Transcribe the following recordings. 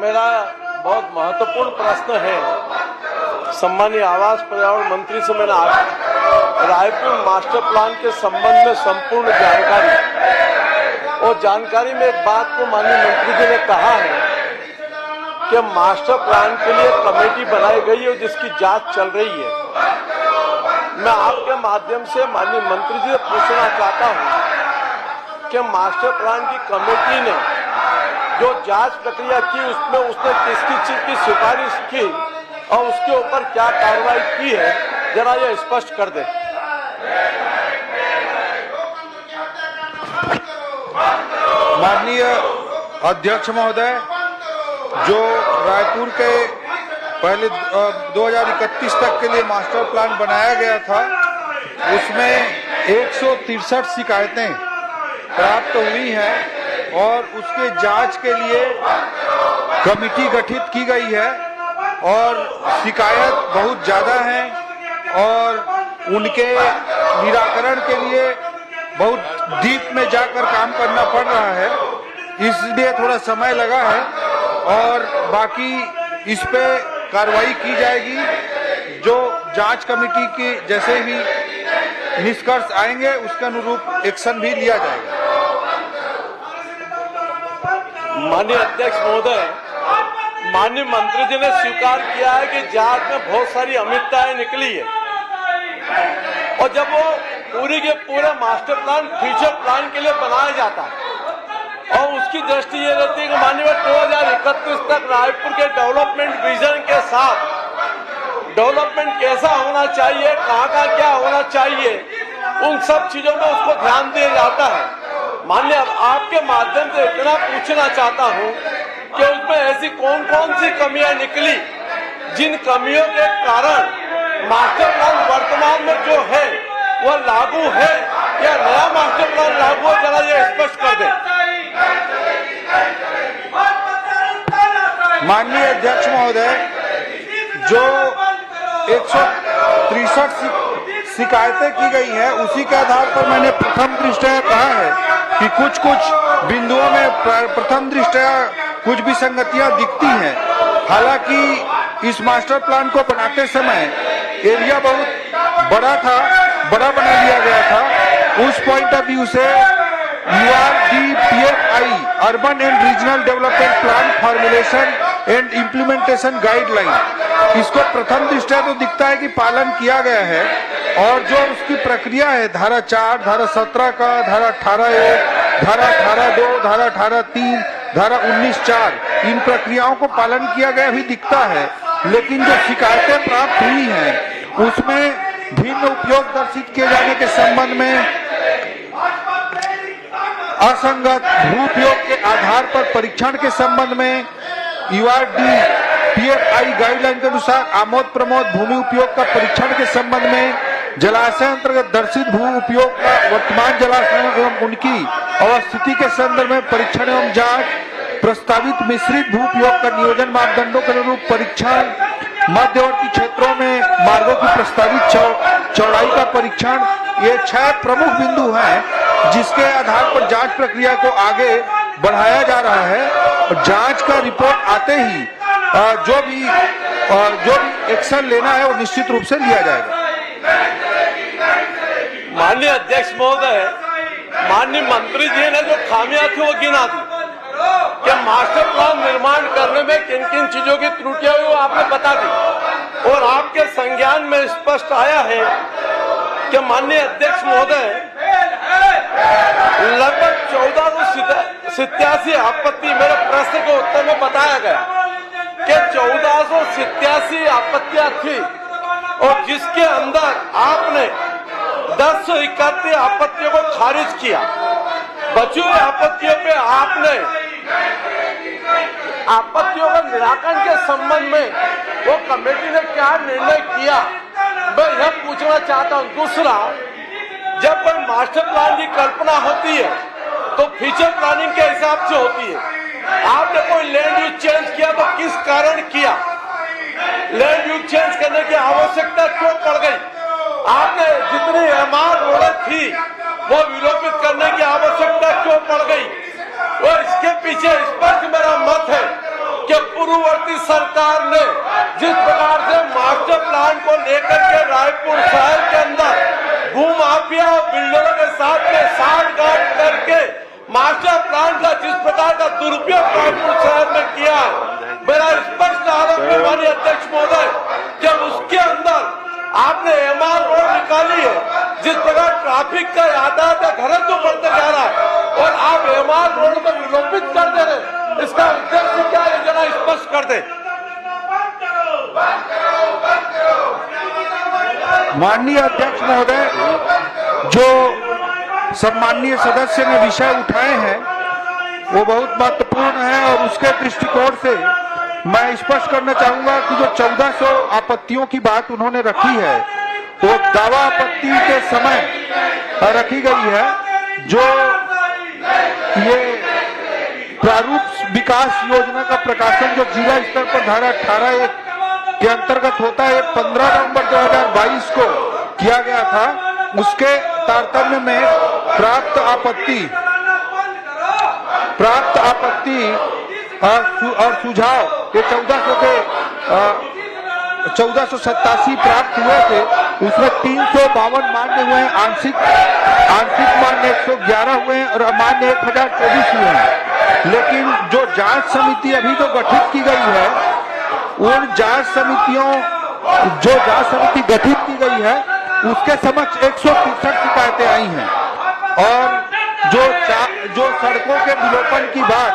मेरा बहुत महत्वपूर्ण प्रश्न है। सम्मानीय आवास पर्यावरण मंत्री से मैंने रायपुर मास्टर प्लान के संबंध में संपूर्ण जानकारी और जानकारी में एक बात को माननीय मंत्री जी ने कहा है कि मास्टर प्लान के लिए कमेटी बनाई गई है जिसकी जांच चल रही है। मैं आपके माध्यम से माननीय मंत्री जी से पूछना चाहता हूं कि मास्टर प्लान की कमेटी ने जो जांच प्रक्रिया की उसमें उसने किसकी चीज की सिफारिश की और उसके ऊपर क्या कार्रवाई की है, जरा ये स्पष्ट कर दे। माननीय अध्यक्ष महोदय, जो रायपुर के पहले 2031 तक के लिए मास्टर प्लान बनाया गया था, उसमें 163 शिकायतें प्राप्त हुई हैं और उसके जांच के लिए कमेटी गठित की गई है और शिकायत बहुत ज़्यादा हैं और उनके निराकरण के लिए बहुत डीप में जाकर काम करना पड़ रहा है, इसलिए थोड़ा समय लगा है और बाकी इस पे कार्रवाई की जाएगी। जो जांच कमेटी की जैसे भी निष्कर्ष आएंगे उसके अनुरूप एक्शन भी लिया जाएगा। माननीय अध्यक्ष महोदय, माननीय मंत्री जी ने स्वीकार किया है कि जांच में बहुत सारी अमितताएं निकली है और जब वो पूरी के पूरा मास्टर प्लान फ्यूचर प्लान के लिए बनाया जाता है और उसकी दृष्टि ये रहती है कि माननीय 2031 तक रायपुर के डेवलपमेंट विजन के साथ डेवलपमेंट कैसा होना चाहिए, कहाँ का क्या होना चाहिए, उन सब चीजों में उसको ध्यान दिया जाता है। माननीय आपके माध्यम से इतना पूछना चाहता हूं कि उसमें ऐसी कौन कौन सी कमियां निकली जिन कमियों के कारण मास्टर प्लान वर्तमान में जो है वह लागू है या नया मास्टर प्लान लागू है, जरा ये स्पष्ट कर दे। माननीय अध्यक्ष महोदय, जो 163 शिकायतें की गई हैं उसी के आधार पर मैंने प्रथम दृष्टया कहा है कि कुछ बिंदुओं में प्रथम दृष्टया कुछ भी संगतियां दिखती हैं। हालांकि इस मास्टर प्लान को बनाते समय एरिया बहुत बड़ा था, बड़ा बना लिया गया था। उस पॉइंट ऑफ व्यू से URDPFI urban and regional development plan formulation and implementation guideline, इसको प्रथम दृष्टया तो दिखता है कि पालन किया गया है और जो उसकी प्रक्रिया है धारा 4, धारा 17 का, धारा 18(1), धारा 18(2), धारा 18(3), धारा 19(4), इन प्रक्रियाओं को पालन किया गया भी दिखता है। लेकिन जो शिकायतें प्राप्त हुई हैं उसमें भिन्न उपयोग दर्शित किए जाने के संबंध में असंगत भू उपयोग के आधार पर परीक्षण के संबंध में URDPFI गाइडलाइन के अनुसार आमोद प्रमोद भूमि उपयोग का परीक्षण के संबंध में जलाशय अंतर्गत दर्शित भू उपयोग का वर्तमान जलाशय एवं उनकी अवस्थिति के संदर्भ में परीक्षण एवं जांच, प्रस्तावित मिश्रित भू उपयोग का नियोजन मापदंडों के अनुरूप परीक्षण, मध्यवर्ती क्षेत्रों में मार्गों की प्रस्तावित चौड़ाई का परीक्षण, ये 6 प्रमुख बिंदु हैं जिसके आधार पर जांच प्रक्रिया को आगे बढ़ाया जा रहा है। और जांच का रिपोर्ट आते ही जो भी एक्शन लेना है वो निश्चित रूप से लिया जाएगा। माननीय अध्यक्ष महोदय, माननीय मंत्री जी ने जो खामियां थी वो गिना दी कि मास्टर प्लान निर्माण करने में किन किन चीजों की त्रुटियां हुई वो आपने बता दी और आपके संज्ञान में स्पष्ट आया है कि माननीय अध्यक्ष महोदय लगभग 1487 आपत्ति, मेरे प्रश्न के उत्तर में बताया गया कि 1487 आपत्तियां थी और जिसके अंदर आपने 1031 आपत्तियों को खारिज किया। बची हुई आपत्तियों पे आपने आपत्तियों का निराकरण के संबंध में वो कमेटी ने क्या निर्णय किया, मैं यह पूछना चाहता हूं। दूसरा, जब कोई मास्टर प्लान की कल्पना होती है तो फ्यूचर प्लानिंग के हिसाब से होती है। आपने कोई लैंड यूज चेंज किया तो किस कारण किया, लैंड यूज चेंज करने की आवश्यकता क्यों पड़ गई, आपने जितनी एमआर रोडें थी वो विलोपित करने की आवश्यकता क्यों पड़ गई। और इसके पीछे स्पष्ट मेरा मत है कि की सरकार ने जिस प्रकार से मास्टर प्लान को लेकर के रायपुर शहर के अंदर भूमाफिया और बिल्डरों के साथ में साठगांठ करके मास्टर प्लान का जिस प्रकार का दुरुपयोग रायपुर शहर में किया है, मेरा स्पष्ट आरोप है माननीय अध्यक्ष महोदय, जब उसके अंदर आपने एमआर रोड निकाली है, जिस प्रकार ट्रैफिक का यातायात का घनत्व बढ़ते जा रहा है और आप एमआर रोड को विलोपित कर दे रहे, इसका उद्देश्य क्या है जरा स्पष्ट कर दे। माननीय अध्यक्ष महोदय, जो सम्माननीय सदस्य ने विषय उठाए हैं वो बहुत महत्वपूर्ण है और उसके दृष्टिकोण से मैं स्पष्ट करना चाहूंगा कि जो 1400 आपत्तियों की बात उन्होंने रखी है वो दावा आपत्ति के समय रखी गई है। जो ये प्रारूप विकास योजना का प्रकाशन जो जिला स्तर पर धारा 18 के अंतर्गत होता है, 15 नवंबर 2022 को किया गया था। उसके तारतम्य में प्राप्त आपत्ति और सुझाव ये 1487 प्राप्त हुए थे। उसमें 352 मान्य हुए हैं, आंशिक मान्य 111 हुए हैं और अमान्य 1024 हुए हैं। लेकिन जो जांच समिति अभी तो गठित की गई है, उन जांच समिति गठित की गई है उसके समक्ष 163 शिकायतें आई हैं और जो सड़कों के विलोपन की बात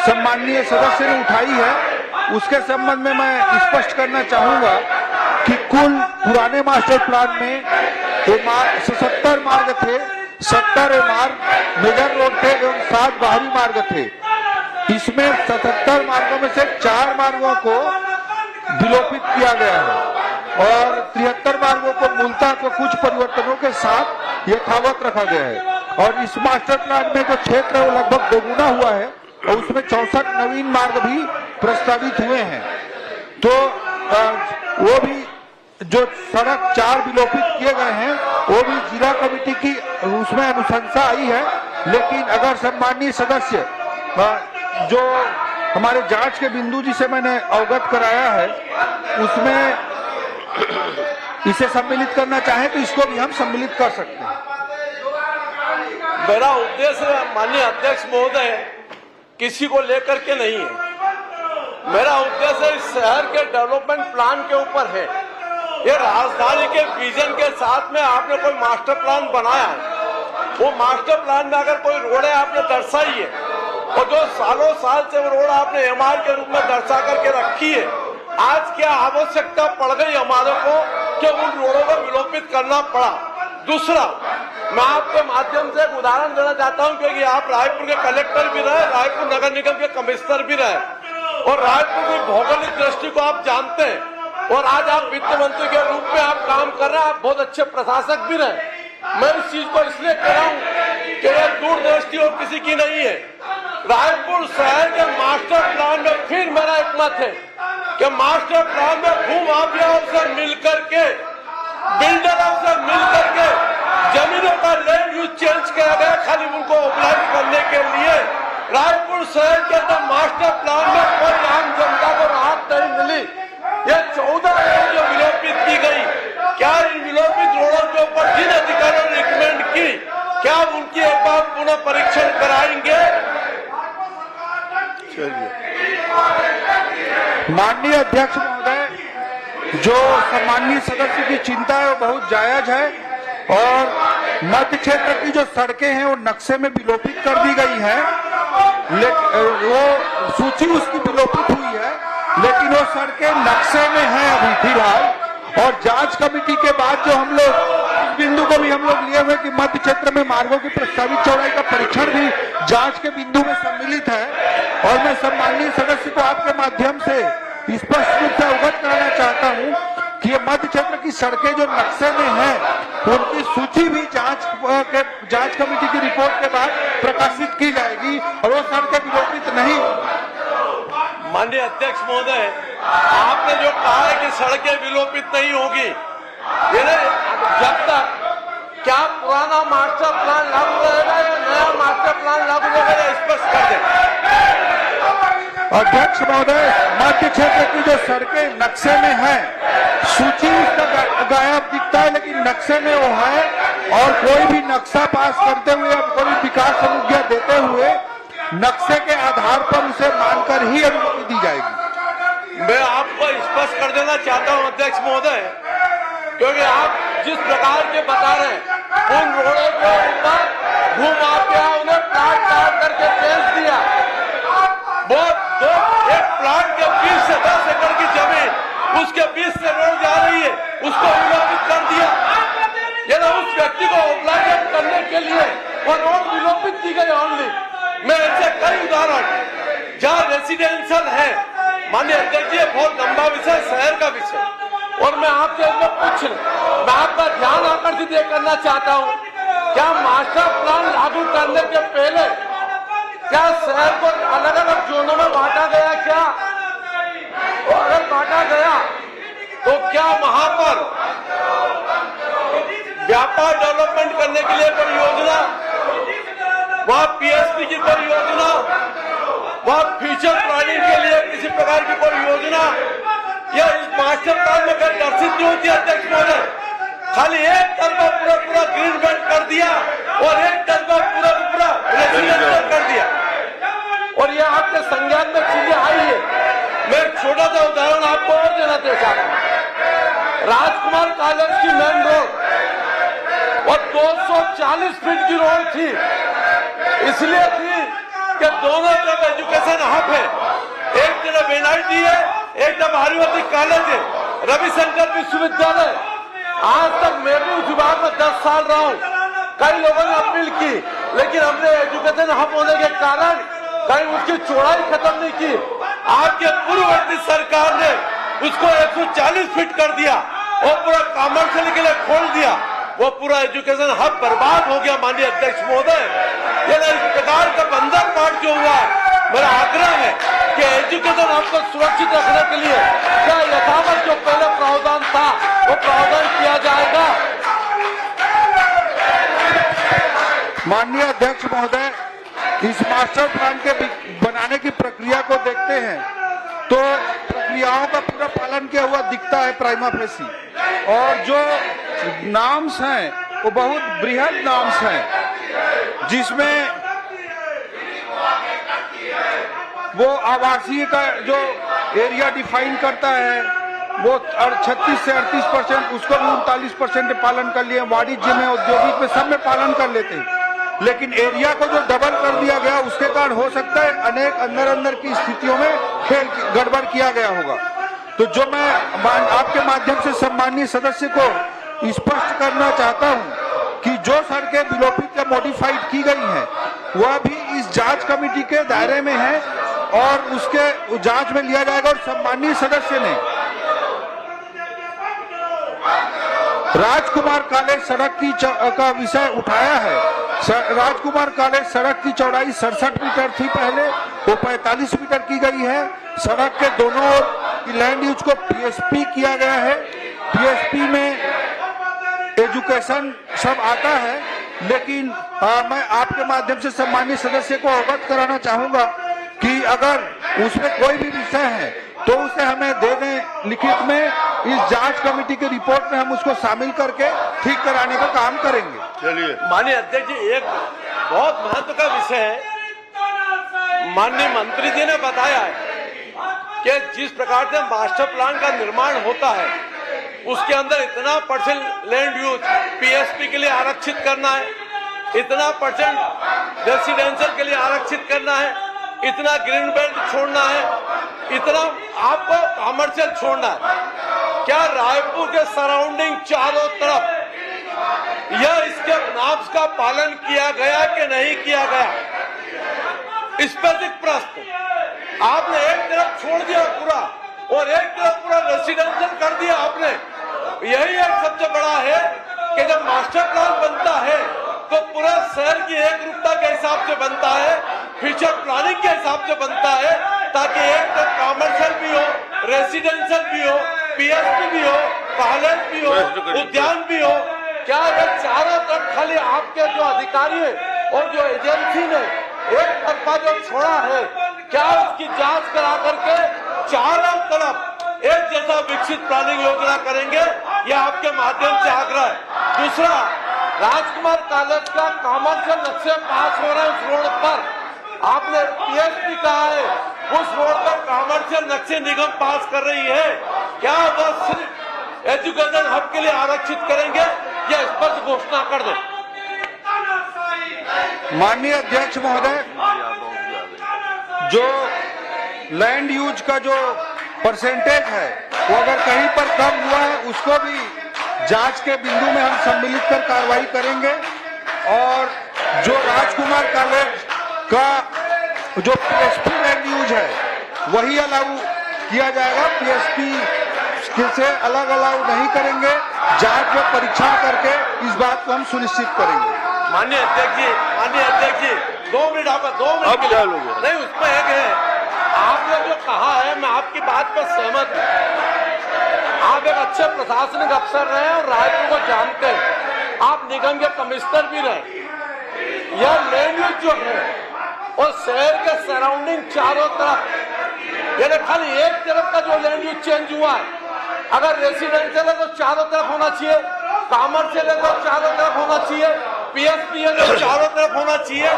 सम्माननीय सदस्य ने उठाई है उसके संबंध में मैं स्पष्ट करना चाहूंगा कि कुल पुराने मास्टर प्लान में 77 मार्ग थे, 70 मार्ग मेजर रोड थे एवं 7 बाहरी मार्ग थे। इसमें 77 मार्गों में से 4 मार्गों को विलोपित किया गया है और 73 मार्गों को मूलतः को कुछ परिवर्तनों के साथ यथावत रखा गया है। और इस मास्टर प्लान में जो क्षेत्र है वो लगभग दोगुना हुआ है और उसमें 64 नवीन मार्ग भी प्रस्तावित हुए हैं। तो वो भी जो सड़क 4 विलोपित किए गए हैं वो भी जिला कमेटी की उसमें अनुशंसा आई है। लेकिन अगर सम्माननीय सदस्य जो हमारे जांच के बिंदु जिसे मैंने अवगत कराया है उसमें इसे सम्मिलित करना चाहे तो इसको भी हम सम्मिलित कर सकते हैं। मेरा उद्देश्य माननीय अध्यक्ष महोदय किसी को लेकर के नहीं है, मेरा उद्देश्य इस शहर के डेवलपमेंट प्लान के ऊपर है। ये राजधानी के विजन के साथ में आपने कोई मास्टर प्लान बनाया है, वो मास्टर प्लान में अगर कोई रोडें आपने दर्शाई है और जो सालों साल से वो रोड आपने एमआर के रूप में दर्शा करके रखी है, आज क्या आवश्यकता पड़ गई हमारे को कि उन रोडों को विलोपित करना पड़ा। दूसरा, मैं आपके माध्यम से एक उदाहरण देना चाहता हूं क्योंकि आप रायपुर के कलेक्टर भी रहे, रायपुर नगर निगम के कमिश्नर भी रहे और रायपुर की भौगोलिक दृष्टि को आप जानते हैं और आज आप वित्त मंत्री के रूप में आप काम कर रहे हैं, आप बहुत अच्छे प्रशासक भी रहे। मैं इस चीज को इसलिए कह रहा हूं कि यह दूरदृष्टि और किसी की नहीं है। रायपुर शहर के मास्टर प्लान में फिर मेरा एक मत है कि मास्टर प्लान में भूमाफियाओं से मिलकर के, बिल्डरों से मिलकर के जमीनों का लैंड यूज चेंज किया गया खाली उनको उपलब्ध करने के लिए। रायपुर शहर के अंदर मास्टर प्लान में कोई आम जनता को राहत नहीं मिली। ये 14 रोड जो विलोपित की गई, क्या इन विलोपित रोडों के ऊपर जिन अधिकारियों ने रिकमेंड की, क्या उनकी एक बार पुनः परीक्षण कराएंगे? माननीय अध्यक्ष महोदय, जो सम्माननीय सदस्य की चिंता है वो बहुत जायज है और मध्य क्षेत्र की जो सड़कें हैं वो नक्शे में विलोपित कर दी गई हैं। वो सूची उसकी विलोपित हुई है लेकिन वो सड़कें नक्शे में हैं अभी फिलहाल। और जांच कमेटी के बाद जो हम लोग इस बिंदु को भी हम लोग लिए हुए कि मध्य क्षेत्र में मार्गों की प्रस्तावित चौड़ाई का परीक्षण भी जांच के बिंदु में सम्मिलित है। और मैं सम्माननीय सदस्य को आपके माध्यम से स्पष्ट रूप से अवगत कराना चाहता हूं कि ये मध्य क्षेत्र की सड़कें जो नक्शे में हैं उनकी सूची भी जांच कमेटी की रिपोर्ट के बाद प्रकाशित की जाएगी और वो सड़कें विलोपित नहीं। माननीय अध्यक्ष महोदय, आपने जो कहा है कि सड़कें विलोपित नहीं होगी, जब तक क्या पुराना मास्टर प्लान लागू रहेगा या नया मास्टर प्लान लागू होगा, स्पष्ट कर दें। अध्यक्ष महोदय, मध्य क्षेत्र की जो सड़कें नक्शे में हैं, सूची उसका गायब दिखता है, लेकिन नक्शे में वो है। और कोई भी नक्शा पास करते हुए या कोई विकास अनुज्ञा देते हुए नक्शे के आधार पर उसे मानकर ही अनुमति दी जाएगी। मैं आपको स्पष्ट कर देना चाहता हूं अध्यक्ष महोदय, क्योंकि आप जिस प्रकार के बता रहे हैं उन रोडों के ऊपर भूमाफिया उन्हें प्लाट काट करके बेच दिया। वो एक प्लाट के 20 से 10 एकड़ की जमीन उसके बीच से रोड जा रही है, उसको विलोपित कर दिया। ये ना उस व्यक्ति को ओब्लाइज करने के लिए वो रोड विलोपित की गई ऑनली। मैं ऐसे कई उदाहरण जहाँ रेसिडेंशियल है। माननीय अध्यक्ष जी, बहुत लंबा विषय, शहर का विषय, और मैं आपसे मैं आपका ध्यान आकर्षित करना चाहता हूँ, क्या मास्टर प्लान लागू करने के पहले क्या शहर को अलग अलग जोनों में बांटा गया? क्या और अगर बांटा गया तो क्या वहां पर व्यापार डेवलपमेंट करने के लिए कोई योजना, वहां पीएसपी की कोई योजना, वहां फ्यूचर प्लानिंग के लिए किसी प्रकार की कोई योजना, या इस मास्टर प्लान में कहीं दर्शित नहीं होती? अध्यक्ष महोदय, खाली एक तरफा पूरा ग्रीन बेल्ट कर दिया और एक तरफा पूरा रेसिडेंशियल कर दिया, और ये आपके संज्ञान में चीजें आई है। मैं एक छोटा सा उदाहरण आपको और देना चाहता हूं। राजकुमार कॉलेज की मेन रोड और 240 फीट की रोड थी, इसलिए थी कि दोनों तरफ एजुकेशन हब है। एक तरफ एनआईटी है, एक तरफ आयुर्वेदिक कॉलेज है, रविशंकर विश्वविद्यालय। आज तक मैं भी उस विभाग में 10 साल रहा हूँ। कई लोगों ने अपील की, लेकिन हमने एजुकेशन हब होने के कारण कहीं उसकी चौड़ाई खत्म नहीं की। आपके पूर्ववर्ती सरकार ने उसको 140 फीट कर दिया और पूरा कॉमर्शियल के लिए खोल दिया। वो पूरा एजुकेशन हब बर्बाद हो गया। माननीय अध्यक्ष महोदय, ये इस प्रकार का बंदर पाठ जो हुआ, मेरा आग्रह है कि एजुकेशन हब को सुरक्षित रखने के लिए क्या यथावत जो पहले प्रावधान था वो प्रावधान किया जाएगा? माननीय अध्यक्ष महोदय, इस मास्टर प्लान के बनाने की प्रक्रिया को देखते हैं तो प्रक्रियाओं का पूरा पालन किया हुआ दिखता है प्राइमा फेसी, और जो नाम्स हैं वो बहुत बृहद नाम्स हैं, जिसमें वो आवासीय का जो एरिया डिफाइन करता है वो 36 से 38%, उसको भी 39% पालन कर लिए। वाणिज्य में, औद्योगिक में, सब में पालन कर लेते हैं, लेकिन एरिया को जो डबल कर दिया गया उसके कारण हो सकता है अनेक अंदर की स्थितियों में खेल गड़बड़ किया गया होगा। तो जो मैं आपके माध्यम से सम्मानीय सदस्य को स्पष्ट करना चाहता हूं कि जो सड़कें विलोपित या मॉडिफाइड की गई हैं वह भी इस जांच कमेटी के दायरे में है और उसके जांच में लिया जाएगा। और सम्मानीय सदस्य ने राजकुमार कॉलेज सड़क की का विषय उठाया है। राजकुमार कॉलेज सड़क की चौड़ाई 67 मीटर थी पहले, वो 45 मीटर की गई है। सड़क के दोनों ओर की लैंड यूज को पीएसपी किया गया है। पीएसपी में एजुकेशन सब आता है, लेकिन मैं आपके माध्यम से सम्मानीय सदस्य को अवगत कराना चाहूंगा कि अगर उसमें कोई भी विषय है तो उसे हमें दे दें लिखित में। इस जांच कमेटी की रिपोर्ट में हम उसको शामिल करके ठीक कराने का काम करेंगे। चलिए माननीय अध्यक्ष जी, एक बहुत महत्व का विषय है। माननीय मंत्री जी ने बताया है कि जिस प्रकार से मास्टर प्लान का निर्माण होता है उसके अंदर इतना % लैंड यूज पीएसपी के लिए आरक्षित करना है, इतना % रेसिडेंशियल के लिए आरक्षित करना है, इतना ग्रीन बेल्ट छोड़ना है, इतना आपको कमर्शियल छोड़ना है। क्या रायपुर के सराउंडिंग चारों तरफ यह इसके नाम्स का पालन किया गया कि नहीं किया गया? स्पेसिफिक प्रश्न। आपने एक तरफ छोड़ दिया पूरा और एक तरफ पूरा रेसिडेंशियल कर दिया आपने। यही एक सबसे बड़ा है कि जब मास्टर प्लान बनता है तो पूरा शहर की एक रूपता के हिसाब से बनता है, फ्यूचर प्लानिंग के हिसाब से बनता है, ताकि एक तो कॉमर्शियल भी हो, रेसिडेंशियल भी हो, पीएसपी भी हो, कॉलेज भी हो, उद्यान भी हो। क्या ये चारों तरफ खाली आपके जो अधिकारी है और जो एजेंसी ने एक तरफा जो छोड़ा है, क्या उसकी जांच करा सुनिश्चित प्लानिंग योजना करेंगे, ये आपके माध्यम से आग्रह है। दूसरा, राजकुमार कॉलेज का कॉमर्शियल नक्शे पास हो रहे हैं उस रोड पर, आपने पीएसपी कहा है, उस रोड पर कॉमर्शियल नक्शे निगम पास कर रही है, क्या वह सिर्फ एजुकेशन हब के लिए आरक्षित करेंगे या स्पष्ट घोषणा कर दें? माननीय अध्यक्ष महोदय, जो लैंड यूज का जो परसेंटेज है वो अगर कहीं पर कम हुआ है उसको भी जांच के बिंदु में हम सम्मिलित कर कार्रवाई करेंगे, और जो राजकुमार कॉलेज का जो पीएसपी लैंड यूज है वही अलाउ किया जाएगा, पीएसपी से अलग अलाउ नहीं करेंगे। जांच में परीक्षण करके इस बात को हम सुनिश्चित करेंगे। माननीय अध्यक्ष जी 2 मिनट, आप 2 मिनट के लिए नहीं, उसमें एक है, आपने जो कहा है मैं आपकी बात पर सहमत हूं। आप एक अच्छे प्रशासनिक अफसर रहे और रायपुर को जानते हैं, आप निगम के कमिश्नर भी रहे। यह लैंड यूज जो है और शहर के सराउंडिंग चारों तरफ, यानी खाली एक तरफ का जो लैंड यूज चेंज हुआ है, अगर रेसिडेंशियल है तो चारों तरफ होना चाहिए, कॉमर्शियल है तो चारों तरफ होना चाहिए, पीएसपी है तो चारों तरफ होना चाहिए।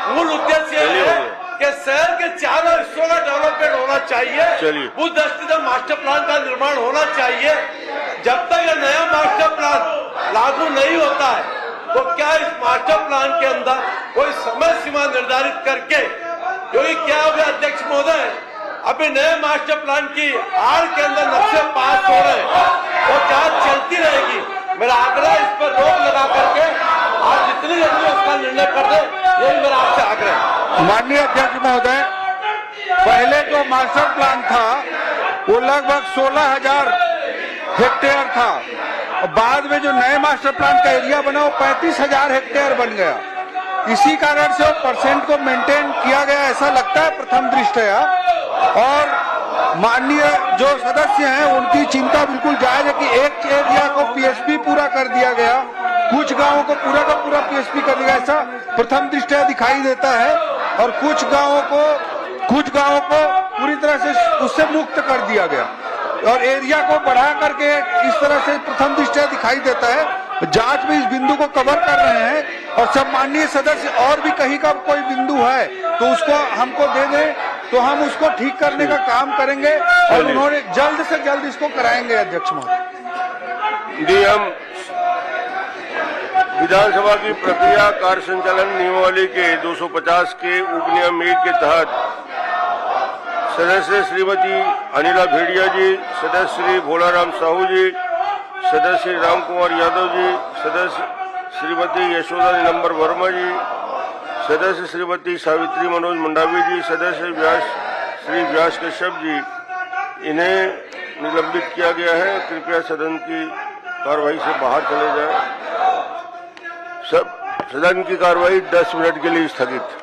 मूल उद्देश्य यह है कि शहर के चारों हिस्सों का डेवलपमेंट होना चाहिए, उस दृष्टि से मास्टर प्लान का निर्माण होना चाहिए। जब तक यह नया मास्टर प्लान लागू नहीं होता है तो क्या इस मास्टर प्लान के अंदर कोई समय सीमा निर्धारित करके, क्योंकि क्या हो गया अध्यक्ष महोदय, अभी नए मास्टर प्लान की आड़ के अंदर नक्शे पास हो रहे हैं और जांच चलती रहेगी। मेरा आग्रह इस पर रोक लगा करके आप जितनी जल्दी उसका निर्णय कर दे, यही मेरा आपसे आग्रह है। माननीय अध्यक्ष महोदय, पहले जो मास्टर प्लान था वो लगभग 16,000 हेक्टेयर था, और बाद में जो नए मास्टर प्लान का एरिया बना वो 35,000 हेक्टेयर बन गया। इसी कारण से वो परसेंट को मेंटेन किया गया ऐसा लगता है प्रथम दृष्टया, और माननीय जो सदस्य हैं उनकी चिंता बिल्कुल जायज है कि एक एरिया को पीएसपी पूरा कर दिया गया, कुछ गांवों को पूरा का पूरा पीएसपी कर दिया, ऐसा प्रथम दृष्टया दिखाई देता है, और कुछ गांवों को पूरी तरह से उससे मुक्त कर दिया गया, और एरिया को बढ़ा करके इस तरह से प्रथम दृष्टया दिखाई देता है। जांच में इस बिंदु को कवर कर रहे हैं, और सब माननीय सदस्य और भी कहीं का कोई बिंदु है तो उसको हमको दे दें तो हम उसको ठीक करने का काम करेंगे, और उन्होंने जल्द से जल्द इसको कराएंगे। अध्यक्ष महोदय जी, हम विधानसभा की प्रक्रिया कार्य संचालन नियमावली के 250 के उपनियम 1 के तहत सदस्य श्रीमती अनिला भेड़िया जी, सदस्य श्री भोलाराम साहू जी, सदस्य श्री राम कुमार यादव जी, सदस्य श्रीमती यशोदा नीलंबर वर्मा जी, सदस्य श्रीमती सावित्री मनोज मंडावी जी, सदस्य श्री व्यास कश्यप जी, इन्हें निलंबित किया गया है। कृपया सदन की कार्रवाई से बाहर चले जाएं। सब सदन की कार्रवाई 10 मिनट के लिए स्थगित।